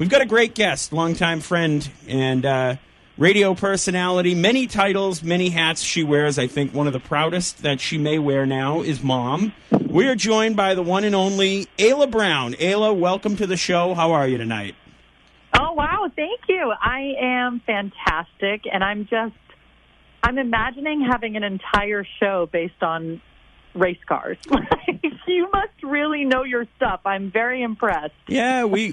We've got a great guest, longtime friend and radio personality, many titles, many hats she wears. I think one of the proudest that she may wear now is mom. We are joined by the one and only Ayla Brown. Ayla, welcome to the show. How are you tonight? Oh, wow. Thank you. I am fantastic, and I'm imagining having an entire show based on race cars. You must really know your stuff. I'm very impressed. Yeah, we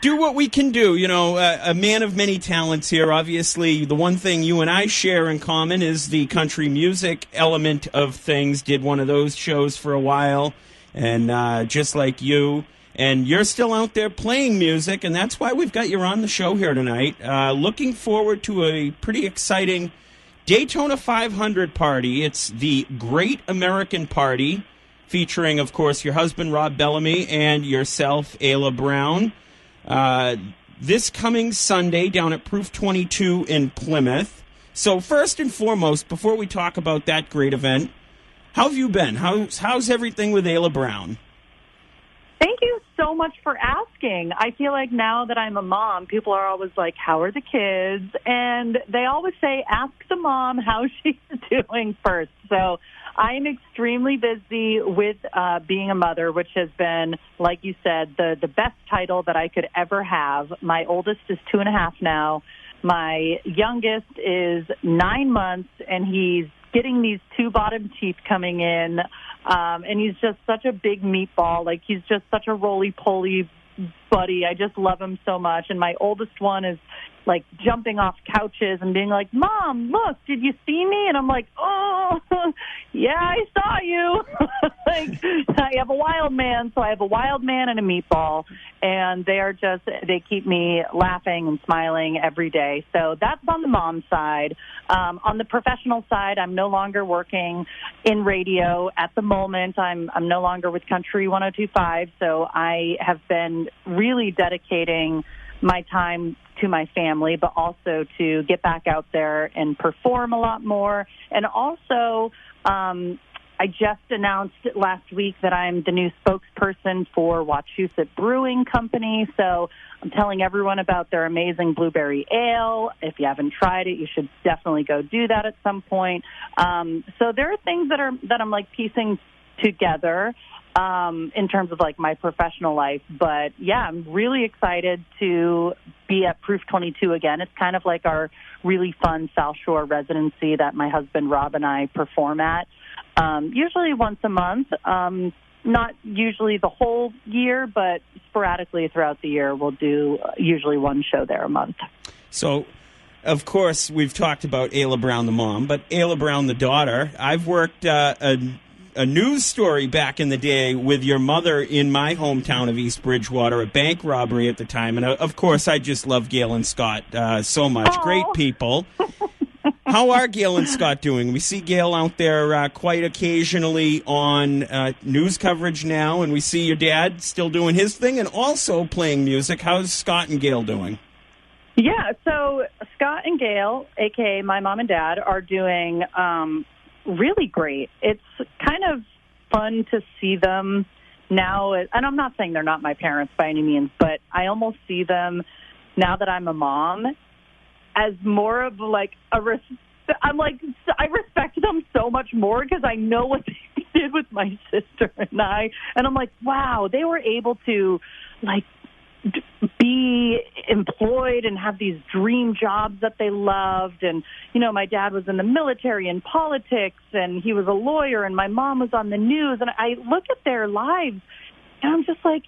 do what we can do. You know, a man of many talents here. Obviously, the one thing you and I share in common is the country music element of things. Did one of those shows for a while, and just like you. And you're still out there playing music, and that's why we've got you on the show here tonight. Looking forward to a pretty exciting Daytona 500 party. It's the Great American Party, featuring, of course, your husband, Rob Bellamy, and yourself, Ayla Brown. This coming Sunday down at Proof 22 in Plymouth. So first and foremost, before we talk about that great event, how have you been? How's everything with Ayla Brown? Thank you so much for asking. I feel like now that I'm a mom, people are always like, how are the kids? And they always say, ask the mom how she's doing first. So I'm extremely busy with being a mother, which has been, like you said, the best title that I could ever have. My oldest is 2.5 now. My youngest is 9 months, and he's getting these 2 bottom teeth coming in. And he's just such a big meatball. Like, he's just such a roly-poly buddy. I just love him so much. And my oldest one is, like, jumping off couches and being like, Mom, look, did you see me? And I'm like, oh, yeah, I saw you. Like, I have a wild man, so I have a wild man and a meatball. And they keep me laughing and smiling every day. So that's on the mom side. On the professional side, I'm no longer working in radio at the moment. I'm no longer with Country 102.5, so I have been really dedicating my time to my family, but also to get back out there and perform a lot more. And also, I just announced last week that I'm the new spokesperson for Wachusett Brewing Company. So I'm telling everyone about their amazing blueberry ale. If you haven't tried it, you should definitely go do that at some point. So there are things that I'm like piecing together in terms of like my professional life. But yeah, I'm really excited to be at Proof 22 again. It's kind of like our really fun South Shore residency that my husband Rob and I perform at. Usually once a month, not usually the whole year, but sporadically throughout the year, we'll do usually one show there a month. So, of course, we've talked about Ayla Brown, the mom, but Ayla Brown, the daughter. I've worked a news story back in the day with your mother in my hometown of East Bridgewater, a bank robbery at the time. And, of course, I just love Gail and Scott so much. Aww. Great people. How are Gail and Scott doing? We see Gail out there quite occasionally on news coverage now, and we see your dad still doing his thing and also playing music. How's Scott and Gail doing? Yeah, so Scott and Gail, a.k.a. my mom and dad, are doing really great. It's kind of fun to see them now, and I'm not saying they're not my parents by any means, but I almost see them, now that I'm a mom, as more of like I respect them so much more because I know what they did with my sister and I, and I'm like, wow, they were able to like be employed and have these dream jobs that they loved. And, you know, my dad was in the military and politics, and he was a lawyer, and my mom was on the news. And I look at their lives, and I'm just like,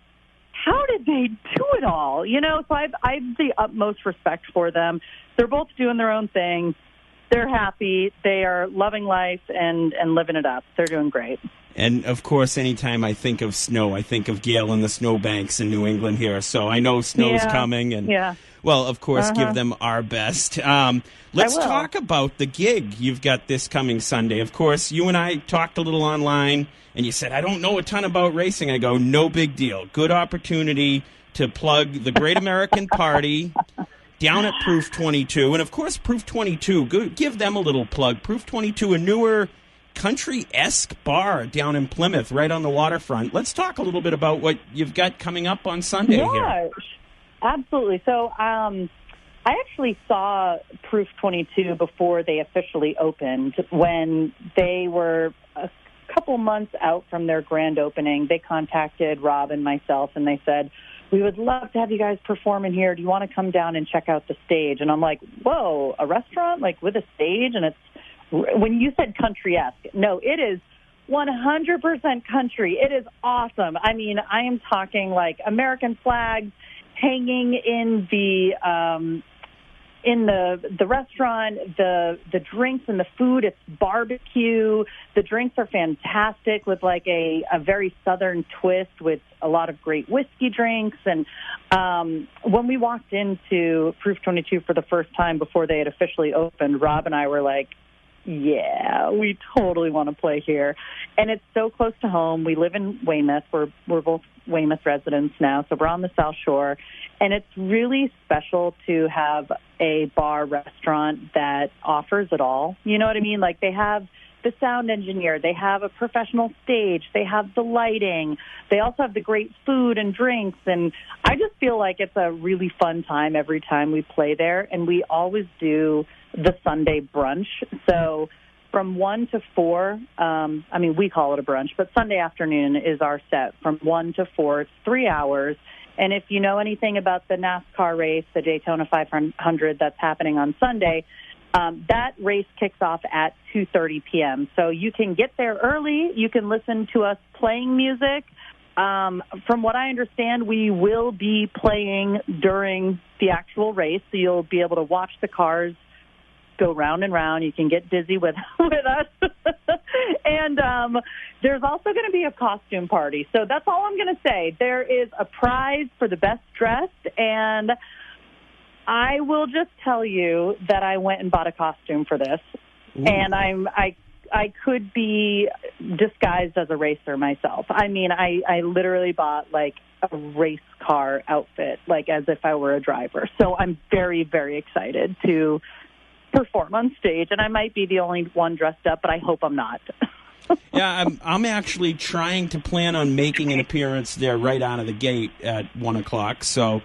how did they do it all? You know, so I've the utmost respect for them. They're both doing their own thing. They're happy. They are loving life and living it up. They're doing great. And, of course, anytime I think of snow, I think of Gail and the snowbanks in New England here. So I know snow's coming. And, well, of course, give them our best. Let's talk about the gig you've got this coming Sunday. Of course, you and I talked a little online, and you said, I don't know a ton about racing. I go, no big deal. Good opportunity to plug the Great American Party down at Proof 22. And, of course, Proof 22, give them a little plug. Proof 22, a newer country-esque bar down in Plymouth, right on the waterfront. Let's talk a little bit about what you've got coming up on Sunday here. Absolutely. So I actually saw Proof 22 before they officially opened. When they were a couple months out from their grand opening, they contacted Rob and myself, and they said, we would love to have you guys perform in here. Do you want to come down and check out the stage? And I'm like, whoa, a restaurant like with a stage? And it's, when you said country-esque, no, it is 100% country. It is awesome. I mean, I am talking like American flags hanging in the restaurant, the drinks and the food. It's barbecue. The drinks are fantastic with like a very southern twist with a lot of great whiskey drinks. And when we walked into Proof 22 for the first time before they had officially opened, Rob and I were like, yeah, we totally want to play here. And it's so close to home. We live in Weymouth. We're both Weymouth residents now, so we're on the South Shore. And it's really special to have a bar restaurant that offers it all. You know what I mean? Like, they have the sound engineer. They have a professional stage. They have the lighting. They also have the great food and drinks. And I just feel like it's a really fun time every time we play there. And we always do the Sunday brunch. So from 1 to 4, we call it a brunch, but Sunday afternoon is our set from 1 to 4. It's 3 hours. And if you know anything about the NASCAR race, the Daytona 500 that's happening on Sunday, that race kicks off at 2:30 p.m. So you can get there early. You can listen to us playing music. From what I understand, we will be playing during the actual race, so you'll be able to watch the cars go round and round. You can get dizzy with us. And there's also going to be a costume party. So that's all I'm going to say. There is a prize for the best dressed, and I will just tell you that I went and bought a costume for this. Ooh. And I could be disguised as a racer myself. I mean, I literally bought like a race car outfit, like as if I were a driver. So I'm very, very excited to perform on stage, and I might be the only one dressed up, but I hope I'm not. Yeah, I'm actually trying to plan on making an appearance there right out of the gate at 1 o'clock. So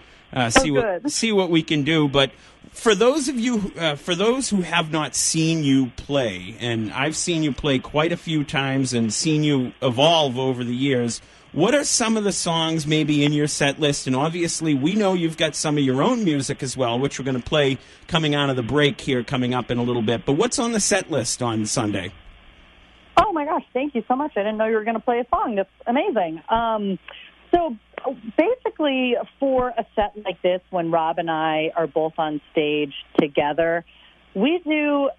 see what we can do. But for those of you, for those who have not seen you play, and I've seen you play quite a few times and seen you evolve over the years, what are some of the songs maybe in your set list? And obviously, we know you've got some of your own music as well, which we're going to play coming out of the break here, coming up in a little bit. But what's on the set list on Sunday? Oh, my gosh, thank you so much. I didn't know you were going to play a song. That's amazing. So basically, for a set like this, when Rob and I are both on stage together, we do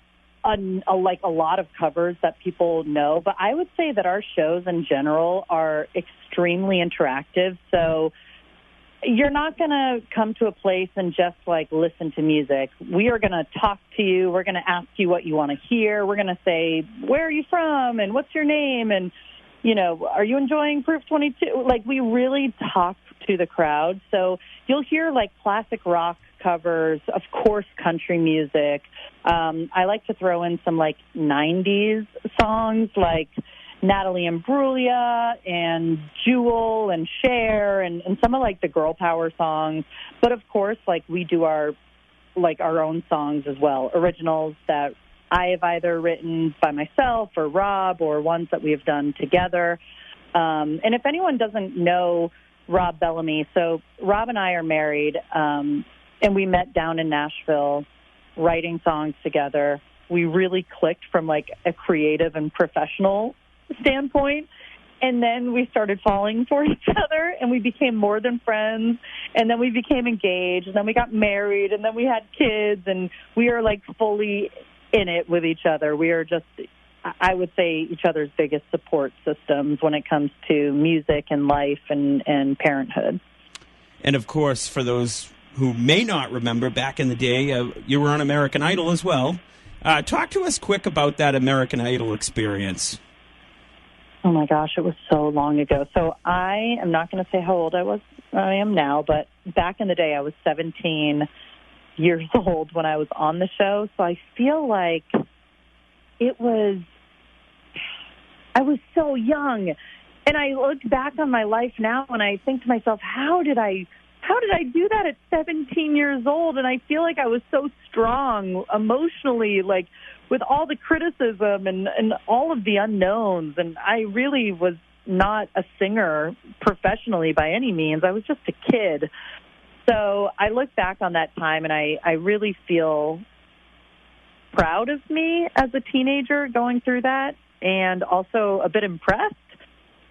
a lot of covers that people know, but I would say that our shows in general are extremely interactive. So you're not going to come to a place and just like listen to music. We are going to talk to you. We're going to ask you what you want to hear. We're going to say, where are you from? And what's your name? And, you know, are you enjoying Proof 22? Like, we really talk to the crowd. So you'll hear like classic rock covers, of course, country music. I like to throw in some like 90s songs like Natalie Imbruglia and Jewel and Cher and some of like the girl power songs. But of course, like we do our own songs as well, originals that I have either written by myself or Rob or ones that we have done together. And if anyone doesn't know Rob Bellamy, so Rob and I are married, and we met down in Nashville writing songs together. We really clicked from like a creative and professional standpoint. And then we started falling for each other, and we became more than friends. And then we became engaged, and then we got married, and then we had kids, and we are like fully in it with each other. We are just, I would say, each other's biggest support systems when it comes to music and life and parenthood. And of course, for those who may not remember, back in the day, you were on American Idol as well. Talk to us quick about that American Idol experience. Oh, my gosh, it was so long ago. So I am not going to say how old I am now, but back in the day, I was 17 years old when I was on the show. So I feel like I was so young. And I look back on my life now and I think to myself, how did I how did I do that at 17 years old? And I feel like I was so strong emotionally, like with all the criticism and all of the unknowns. And I really was not a singer professionally by any means. I was just a kid. So I look back on that time, and I really feel proud of me as a teenager going through that, and also a bit impressed.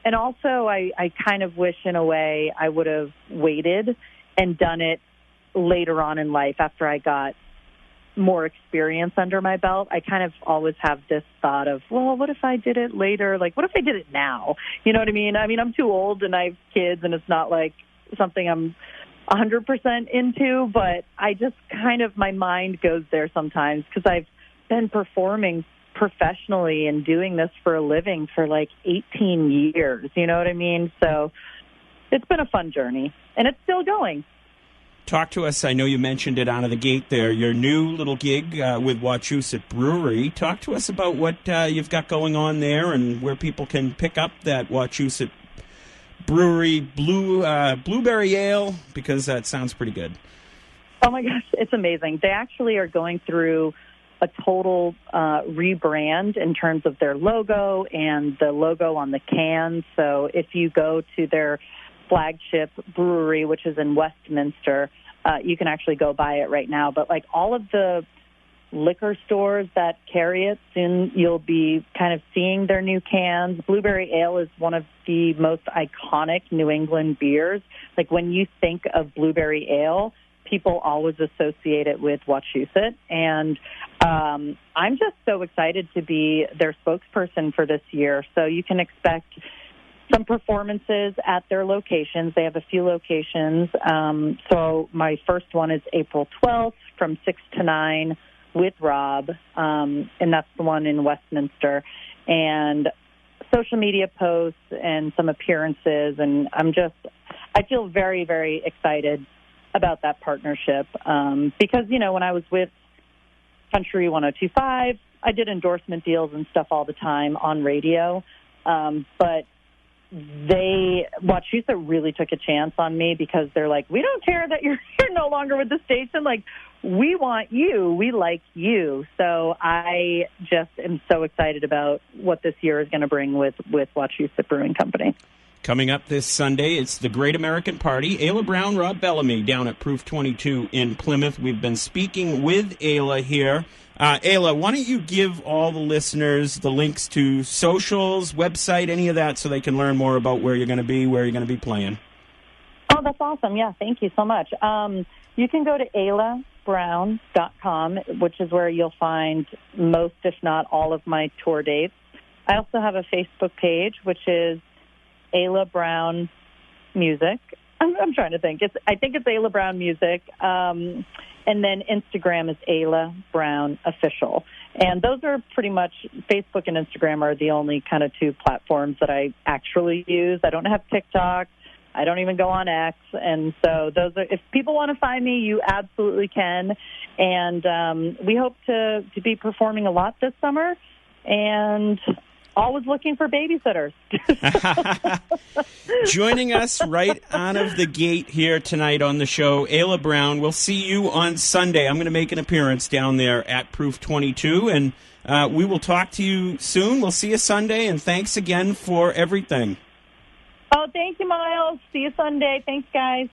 And also I kind of wish in a way I would have waited and done it later on in life after I got more experience under my belt. I kind of always have this thought of, well, what if I did it later? Like, what if I did it now? You know what I mean? I mean, I'm too old and I have kids, and it's not like something I'm 100% into, but I just kind of, my mind goes there sometimes because I've been performing professionally and doing this for a living for like 18 years. You know what I mean? So it's been a fun journey, and it's still going. Talk to us. I know you mentioned it out of the gate there, your new little gig with Wachusett Brewery. Talk to us about what you've got going on there and where people can pick up that Wachusett Brewery blueberry ale, because that sounds pretty good. Oh my gosh, it's amazing. They actually are going through a total rebrand in terms of their logo and the logo on the can. So if you go to their flagship brewery, which is in Westminster, you can actually go buy it right now. But like all of the liquor stores that carry it, soon you'll be kind of seeing their new cans. Blueberry ale is one of the most iconic New England beers. Like when you think of blueberry ale, people always associate it with Wachusett. And I'm just so excited to be their spokesperson for this year. So you can expect some performances at their locations. They have a few locations. So my first one is April 12th from 6 to 9 with Rob, and that's the one in Westminster. And social media posts and some appearances, and I feel very, very excited about that partnership because, you know, when I was with Country 102.5, I did endorsement deals and stuff all the time on radio, but Wachusett really took a chance on me because they're like, we don't care that you're no longer with the station. Like, we want you. We like you. So I just am so excited about what this year is going to bring with Wachusett Brewing Company. Coming up this Sunday, it's the Great American Party. Ayla Brown, Rob Bellamy down at Proof 22 in Plymouth. We've been speaking with Ayla here. Ayla, why don't you give all the listeners the links to socials, website, any of that, so they can learn more about where you're going to be, where you're going to be playing? Oh, that's awesome. Yeah, thank you so much. You can go to aylabrown.com, which is where you'll find most, if not all, of my tour dates. I also have a Facebook page, which is Ayla Brown Music. I'm trying to think. I think it's Ayla Brown Music. And then Instagram is Ayla Brown Official. And those are pretty much, Facebook and Instagram are the only kind of two platforms that I actually use. I don't have TikTok. I don't even go on X. And so those are, if people want to find me, you absolutely can. And we hope to be performing a lot this summer. And always looking for babysitters. Joining us right out of the gate here tonight on the show, Ayla Brown. We'll see you on Sunday. I'm going to make an appearance down there at Proof 22, and we will talk to you soon. We'll see you Sunday, and thanks again for everything. Oh, thank you, Miles. See you Sunday. Thanks, guys.